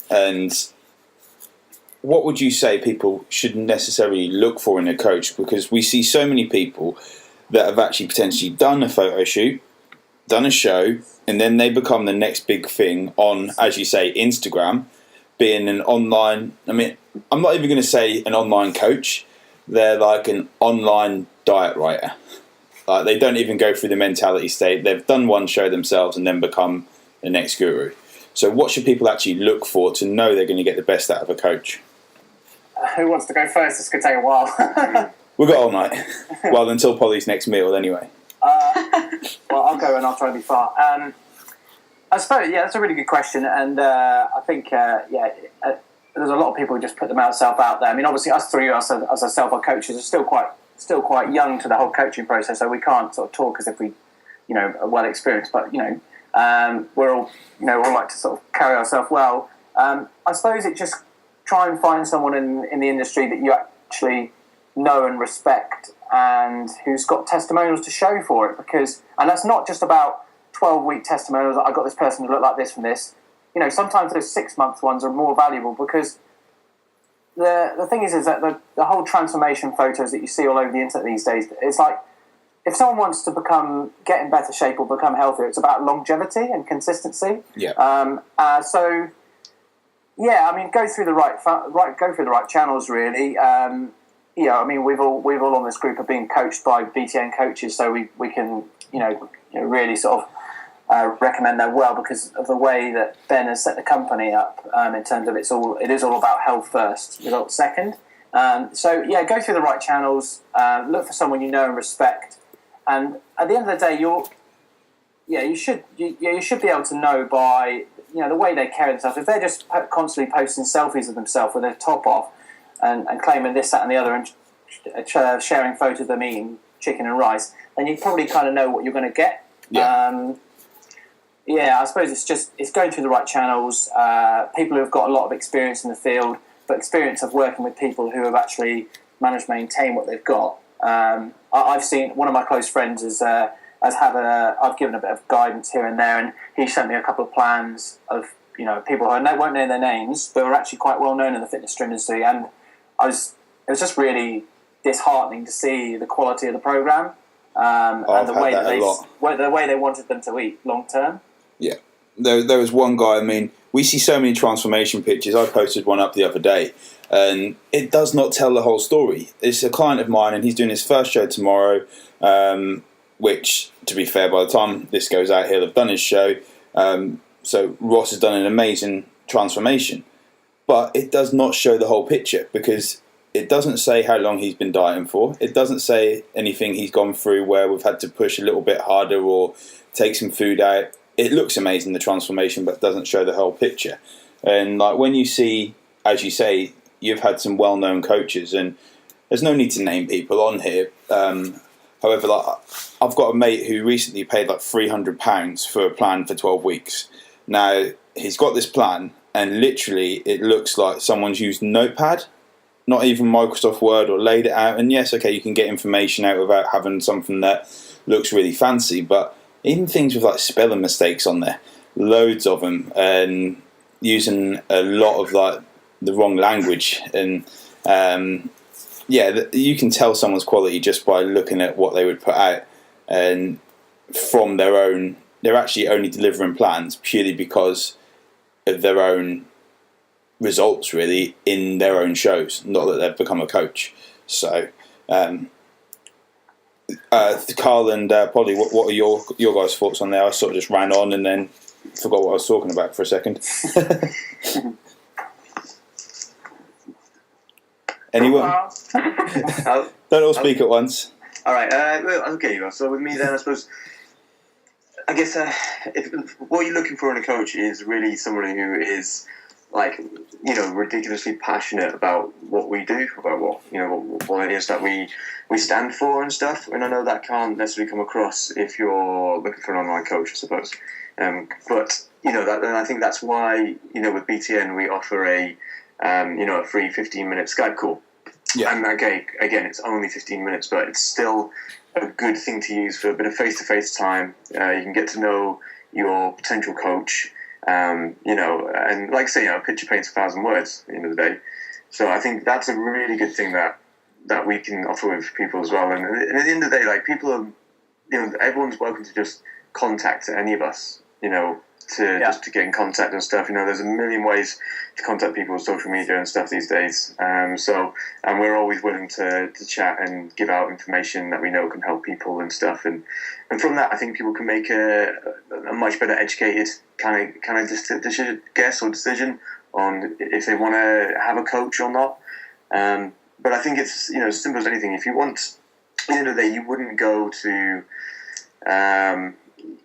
A: what would you say people should necessarily look for in a coach? Because we see so many people that have actually potentially done a photo shoot, done a show, and then they become the next big thing on, as you say, Instagram, being an online, I'm not even going to say an online coach, they're like an online diet writer. Like they don't even go through the mentality state. They've done one show themselves and then become the next guru. So what should people actually look for to know they're going to get the best out of a coach?
D: Who wants to go first? This could take a while.
A: We've got all night. Well, until Polly's next meal anyway.
D: Well, I'll go and I'll try and be far. I suppose, that's a really good question, and I think, there's a lot of people who just put themselves out there. I mean, obviously, us three, as ourselves, our coaches, are still quite young to the whole coaching process, so we can't sort of talk as if we, are well experienced. But we're all, all like to sort of carry ourselves well. I suppose it just try and find someone in the industry that you actually know and respect, and who's got testimonials to show for it, and that's not just about 12-week testimonials that I got this person to look like this from this. Sometimes those 6-month ones are more valuable, because the thing is that the whole transformation photos that you see all over the internet these days, it's like if someone wants to get in better shape or become healthier, it's about longevity and consistency.
A: Yeah.
D: Go through the right channels really. We've all on this group are being coached by BTN Coaches, so we can really sort of recommend them well, because of the way that Ben has set the company up in terms of it is all about health first, results second. Go through the right channels, look for someone you know and respect, and at the end of the day, you should be able to know by the way they carry themselves. If they're just constantly posting selfies of themselves with their top off and claiming this, that, and the other, and sharing photos of them eating chicken and rice, then you probably kind of know what you're going to get. Yeah. I suppose it's going through the right channels. People who have got a lot of experience in the field, but experience of working with people who have actually managed to maintain what they've got. I've seen one of my close friends I've given a bit of guidance here and there, and he sent me a couple of plans of people who won't know their names, but were actually quite well known in the fitness industry, and it was just really disheartening to see the quality of the program and the way they wanted them to eat long term.
A: Yeah, there was one guy. I mean, we see so many transformation pictures. I posted one up the other day, and it does not tell the whole story. It's a client of mine, and he's doing his first show tomorrow. Which, to be fair, by the time this goes out, he'll have done his show. So Ross has done an amazing transformation, but it does not show the whole picture because it doesn't say how long he's been dieting for. It doesn't say anything he's gone through where we've had to push a little bit harder or take some food out. It looks amazing, the transformation, but doesn't show the whole picture. And like when you see, as you say, you've had some well-known coaches, and there's no need to name people on here. However, like I've got a mate who recently paid like £300 for a plan for 12 weeks. Now, he's got this plan, and literally it looks like someone's used Notepad, not even Microsoft Word, or laid it out. And yes, okay, you can get information out without having something that looks really fancy, but even things with like spelling mistakes on there, loads of them, and using a lot of like the wrong language. And you can tell someone's quality just by looking at what they would put out, and from their own, they're actually only delivering plans purely because of their own results, really, in their own shows, not that they've become a coach. So Carl and Polly, what are your guys' thoughts on there? I sort of just ran on and then forgot what I was talking about for a second. Anyone? Don't all speak at once.
C: All right. Okay. So with me then, I suppose, I guess what you're looking for in a coach is really somebody who is ridiculously passionate about what we do, about what it is that we stand for and stuff. And I know that can't necessarily come across if you're looking for an online coach, I suppose. But I think that's why with BTN we offer a free 15-minute Skype call. Yeah. And again, it's only 15 minutes, but it's still a good thing to use for a bit of face-to-face time. You can get to know your potential coach. And like I say, a picture paints 1,000 words at the end of the day. So I think that's a really good thing that we can offer with people as well. And at the end of the day, like, people are, everyone's welcome to just contact any of us, just to get in contact and stuff. There's a million ways to contact people on social media and stuff these days. And we're always willing to chat and give out information that we know can help people and stuff. And from that, I think people can make a much better educated kind of decision on if they want to have a coach or not. But I think it's as simple as anything. If you want, at the end of the day, you wouldn't go to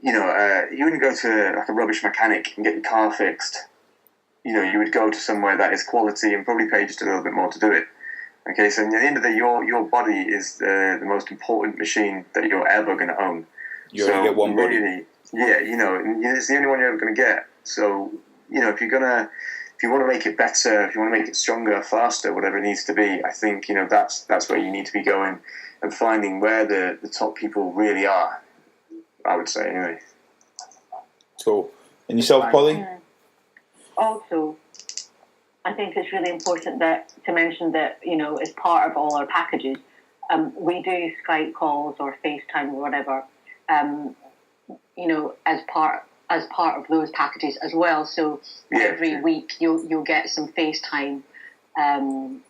C: you wouldn't go to like a rubbish mechanic and get your car fixed. You would go to somewhere that is quality and probably pay just a little bit more to do it. Okay, so at the end of the day, your body is the most important machine that you're ever going to own.
A: You only get one body.
C: Really, it's the only one you're ever going to get. So, if you want to make it better, if you want to make it stronger, faster, whatever it needs to be, I think, that's where you need to be going and finding where the top people really are, I would say, anyway.
A: Cool. And yourself, Polly?
B: Also, I think it's really important to mention that, as part of all our packages, we do Skype calls or FaceTime or whatever, as part of those packages as well. So every week you'll get some FaceTime, and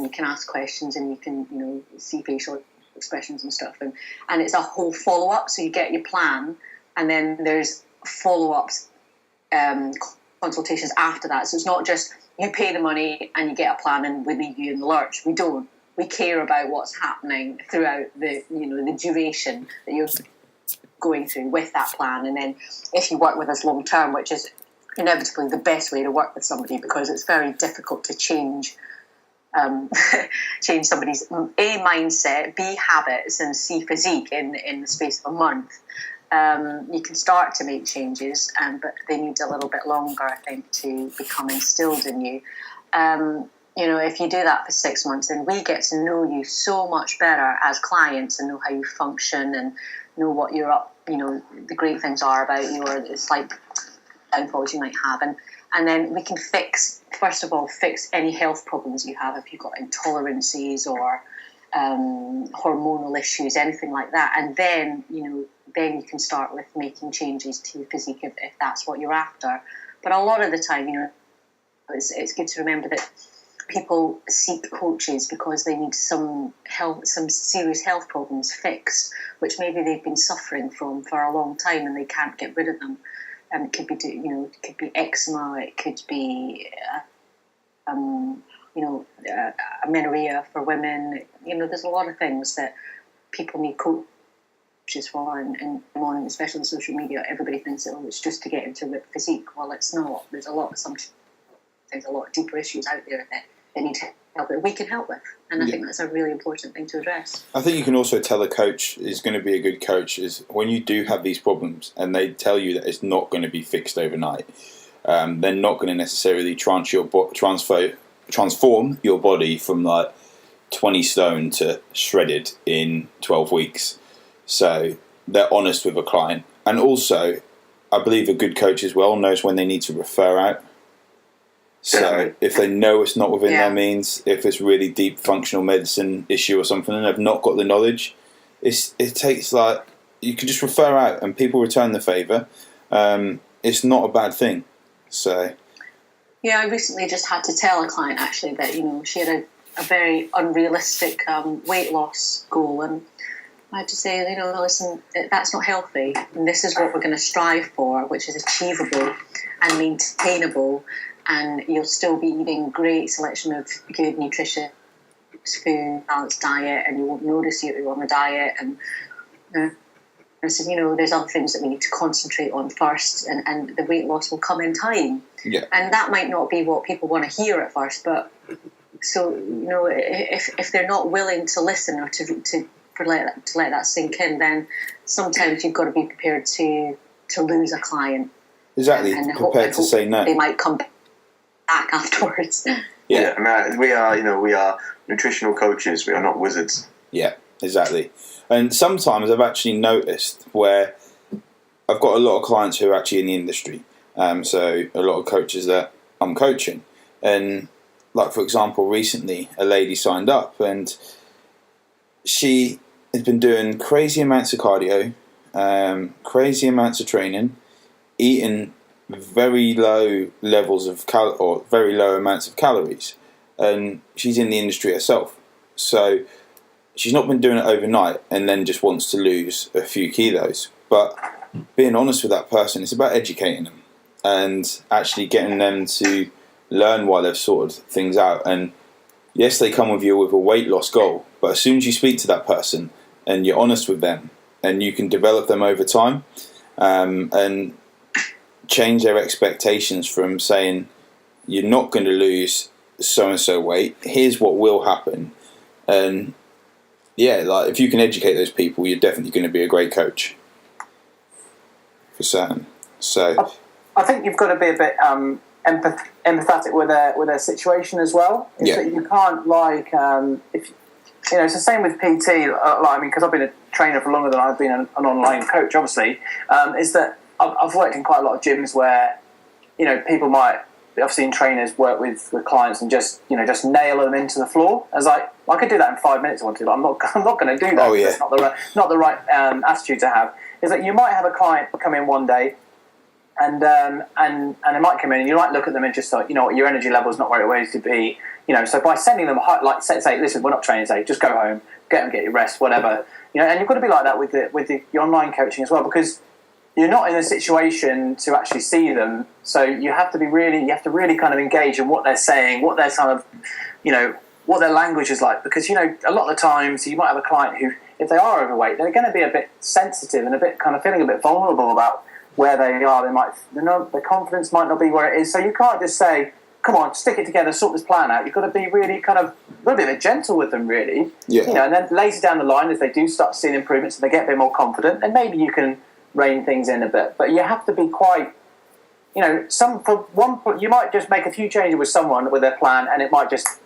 B: you can ask questions and you can see facial expressions and stuff, and it's a whole follow-up. So you get your plan, and then there's follow-ups, consultations after that. So it's not just you pay the money and you get a plan and we leave you in the lurch. We don't. We care about what's happening throughout the duration that you're going through with that plan. And then if you work with us long term, which is inevitably the best way to work with somebody, because it's very difficult to change somebody's A, mindset, B, habits, and C, physique in the space of a month. you can start to make changes, but they need a little bit longer, I think, to become instilled in you. If you do that for 6 months, then we get to know you so much better as clients and know how you function and know what you're up, the great things are about you or the slight downfalls you might have. And then we can fix any health problems you have, if you've got intolerances or hormonal issues, anything like that. And then, then you can start with making changes to your physique if that's what you're after. But a lot of the time, it's good to remember that people seek coaches because they need some serious health problems fixed, which maybe they've been suffering from for a long time and they can't get rid of them. It could be, it could be eczema, it could be, amenorrhea for women. There's a lot of things that people need coaches for, and especially on social media, everybody thinks that it's just to get into ripped physique. Well, it's not. There's a lot of deeper issues out there that they need help that we can help with, and I think that's a really important thing to address.
A: I think you can also tell a coach is going to be a good coach is when you do have these problems and they tell you that it's not going to be fixed overnight. They're not going to necessarily transform your body from like 20 stone to shredded in 12 weeks. So they're honest with a client, and also I believe a good coach as well knows when they need to refer out. So if they know it's not within their means, if it's really deep functional medicine issue or something and they've not got the knowledge, it takes you can just refer out and people return the favour. It's not a bad thing. So
B: I recently just had to tell a client actually that she had a very unrealistic weight loss goal, and I had to say listen, that's not healthy, and this is what we're going to strive for, which is achievable and maintainable. And you'll still be eating great selection of good, nutritious food, balanced diet, and you won't notice you're on the diet. And I said, there's other things that we need to concentrate on first, and the weight loss will come in time.
A: Yeah.
B: And that might not be what people want to hear at first, but so if they're not willing to listen or to let that sink in, then sometimes you've got to be prepared to lose a client.
A: Exactly,
B: and
A: prepared to say no.
B: They might come back afterwards.
C: Yeah, I mean, we are nutritional coaches. We are not wizards.
A: Yeah, exactly. And sometimes I've actually noticed where I've got a lot of clients who are actually in the industry. So a lot of coaches that I'm coaching, and like for example, recently a lady signed up and she has been doing crazy amounts of cardio, crazy amounts of training, eating very low levels of very low amounts of calories, and she's in the industry herself. So she's not been doing it overnight and then just wants to lose a few kilos. But being honest with that person, it's about educating them and actually getting them to learn why they've sorted things out. And yes, they come with you with a weight loss goal, but as soon as you speak to that person and you're honest with them and you can develop them over time, and change their expectations from saying you're not going to lose so-and-so weight, here's what will happen. And if you can educate those people, you're definitely going to be a great coach for certain. So
D: I think you've got to be a bit empathetic with their situation as well. That you can't if it's the same with PT. Because I've been a trainer for longer than I've been an online coach, obviously, is that I've worked in quite a lot of gyms where, people might, I've seen trainers work with clients and just nail them into the floor. I was like, I could do that in 5 minutes if I wanted, but I'm not going to do that.
A: Oh, yeah.
D: That's not the right attitude to have. Is that you might have a client come in one day and they might come in and you might look at them and just like, your energy level is not where it needs to be. So by sending them, say, listen, we're not training today, just go home, get your rest, whatever. And you've got to be like that with your online coaching as well, because you're not in a situation to actually see them, so you have to really kind of engage in what they're saying, what their kind of, what their language is like, because a lot of the times you might have a client who, if they are overweight, they're going to be a bit sensitive and a bit kind of feeling a bit vulnerable about where they are. Their confidence might not be where it is, so you can't just say, come on, stick it together, sort this plan out. You've got to be really a bit gentle with them, really.
A: Yeah.
D: And then later down the line, as they do start seeing improvements and they get a bit more confident, and maybe you can rein things in a bit. But you have to be quite, you might just make a few changes with someone with their plan, and it might just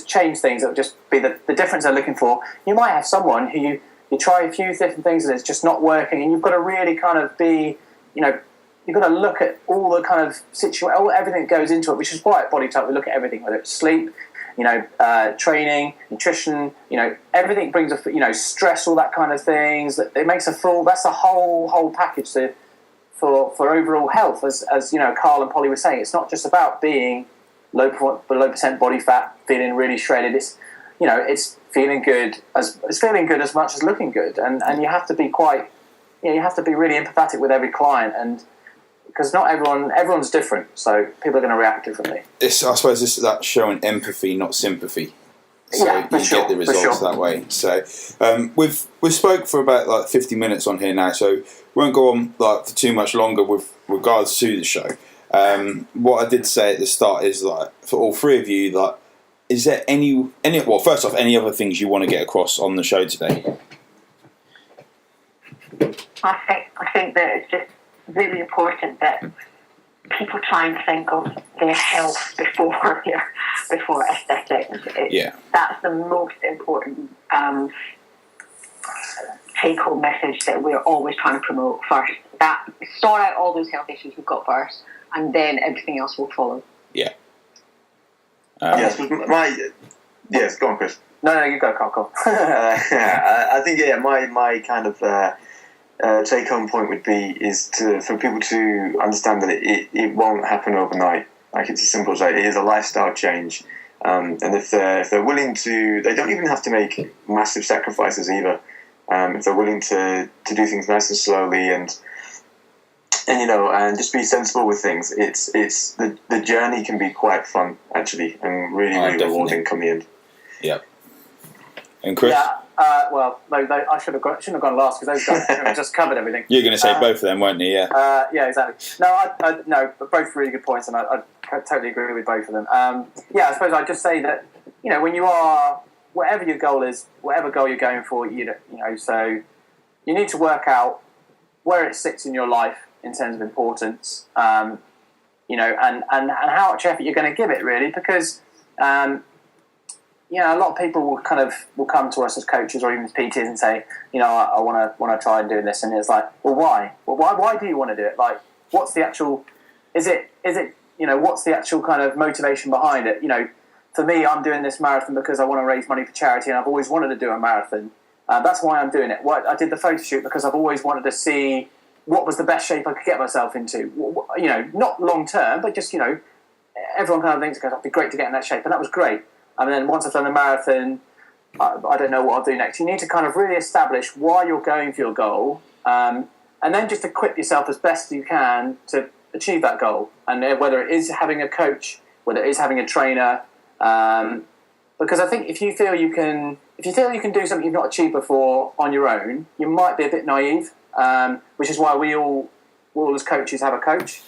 D: change things. It'll just be the difference they're looking for. You might have someone who you try a few different things and it's just not working, and you've got to really kind of be, you've got to look at all the kind of everything that goes into it, which is why at Body Type we look at everything, whether it's sleep, training, nutrition, everything brings stress, all that kind of things. It makes that's the whole package for overall health. As Carl and Polly were saying, it's not just about being low percent body fat, feeling really shredded. It's feeling good as much as looking good, and you have to be you have to be really empathetic with every client, and because not everyone's different, so people are going to react differently.
A: I suppose this is that showing empathy, not sympathy. So you get the results that way. So we've spoke for about 50 minutes on here now, so we won't go on for too much longer with regards to the show. What I did say at the start is for all three of you, is there any first off, any other things you want to get across on the show today?
E: I think that it's just really important that people try and think of their health before aesthetics. That's the most important take-home message that we're always trying to promote first. That sort out all those health issues we've got first, and then everything else will follow.
A: Yeah.
C: Yes, go on, Chris.
D: No, you go, Carl.
C: I think my kind of take-home point would be for people to understand that it won't happen overnight. It's as simple as that. It is a lifestyle change, and if they're willing to, they don't even have to make massive sacrifices either. If they're willing to do things nice and slowly and just be sensible with things, it's the journey can be quite fun actually, and really rewarding come the end.
A: Yep. And Chris?
D: Yeah. I shouldn't have gone last because those guys have just covered everything.
A: You're going to say both of them, weren't you? Yeah.
D: Yeah, exactly. No, but both really good points, and I totally agree with both of them. I suppose I'd just say that when you are, whatever your goal is, whatever goal you're going for, so you need to work out where it sits in your life in terms of importance, and how much effort you're going to give it, really, because. A lot of people will come to us as coaches or even as PTs and say, I want to try and do this, and it's like, well, why? Well, why do you want to do it? What's the actual? Is it? What's the actual kind of motivation behind it? For me, I'm doing this marathon because I want to raise money for charity, and I've always wanted to do a marathon. That's why I'm doing it. I did the photo shoot because I've always wanted to see what was the best shape I could get myself into. Not long term, but just everyone kind of thinks, "It'd be great to get in that shape," and that was great. And then once I've done the marathon, I don't know what I'll do next. You need to kind of really establish why you're going for your goal, and then just equip yourself as best you can to achieve that goal. And whether it is having a coach, whether it is having a trainer, because I think if you feel you can do something you've not achieved before on your own, you might be a bit naive. Which is why we all as coaches have a coach,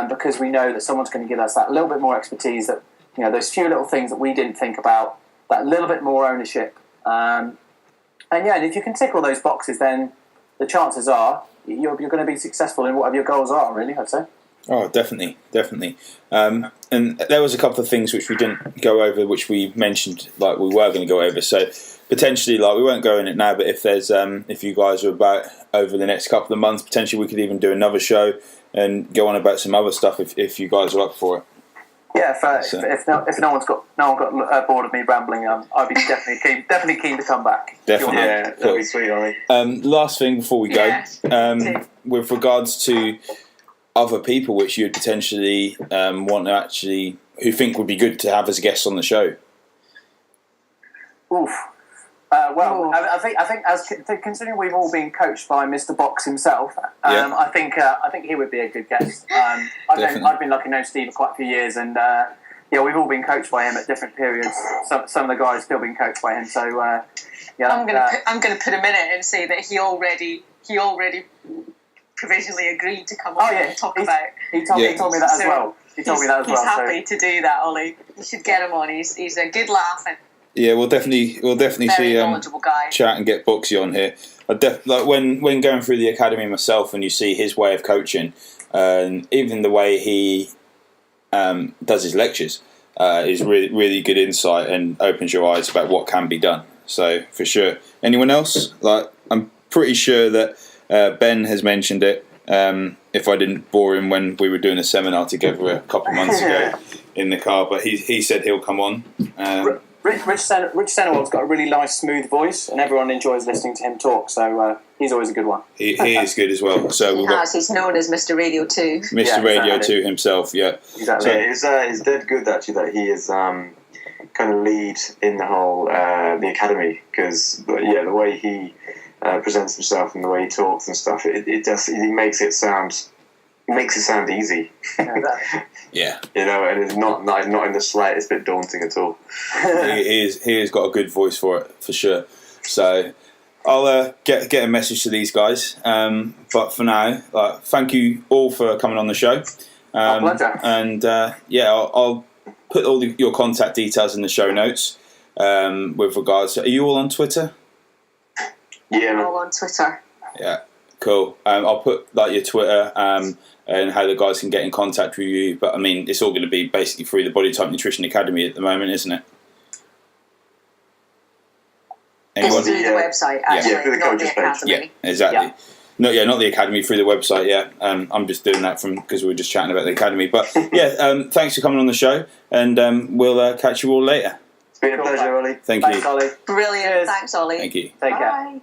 D: because we know that someone's going to give us that little bit more expertise, that those few little things that we didn't think about, that little bit more ownership. And if you can tick all those boxes, then the chances are you're going to be successful in whatever your goals are, really, I'd say.
A: Oh, definitely. And there was a couple of things which we didn't go over, which we mentioned we were going to go over. So potentially, we won't go in it now, but if there's if you guys are about over the next couple of months, potentially we could even do another show and go on about some other stuff if you guys are up for it.
D: Yeah, if no one got bored of me rambling, I'd be definitely keen to come back.
A: Definitely,
C: yeah, that'd be sweet, Ollie.
A: Last thing before we go, with regards to other people which you'd potentially want to actually, who think would be good to have as guests on the show.
D: Oof. I think as considering we've all been coached by Mr. Box himself, I think he would be a good guest. I've been lucky to know Steve for quite a few years, and we've all been coached by him at different periods. Some of the guys still been coached by him. So
B: I'm going to put a minute and say that he already provisionally agreed to come on and talk about.
D: He told me that as well.
B: He's happy to do that, Ollie. You should get him on. He's a good laugh, and
A: Yeah, we'll definitely
B: Very
A: see
B: knowledgeable guy.
A: chat and get Boxy on here. Like when going through the academy myself, and you see his way of coaching, and even the way he does his lectures, is really good insight and opens your eyes about what can be done. So for sure. Anyone else? Like, I'm pretty sure that Ben has mentioned it. If I didn't bore him when we were doing a seminar together a couple of months ago in the car, but he said he'll come on.
D: Rich Senewald's got a really nice, smooth voice, and everyone enjoys listening to him talk. So he's always a good one.
A: He is good as well. So
B: he's known as Mr. Radio 2.
A: Mr. Radio 2 himself. Yeah,
C: exactly. So, it's dead good actually that he is kind of lead in the whole the academy, because the way he presents himself and the way he talks and stuff, he makes it sound easy.
A: Yeah,
C: and it's not in the slightest bit daunting at all.
A: he has got a good voice for it, for sure. So I'll get a message to these guys. But for now, thank you all for coming on the show.
D: Pleasure.
A: And I'll put all your contact details in the show notes. With regards to, are you all on Twitter?
C: Yeah,
B: we're all on Twitter.
A: Yeah, cool. I'll put your Twitter and how the guys can get in contact with you. But I mean, it's all going to be basically through the Body Type Nutrition Academy at the moment, isn't it?
B: It's through the website, actually,
C: through the
B: not
C: coaches
B: the
C: page.
B: academy.
A: Yeah, exactly. Yeah. Not the academy, through the website. Yeah, I'm just doing that because we were just chatting about the academy. But thanks for coming on the show, and we'll catch you all later.
C: It's been a pleasure, Ollie.
A: Thanks,
D: Ollie.
B: Brilliant. Cheers. Thanks, Ollie.
A: Thank you.
D: Take care.
B: Bye.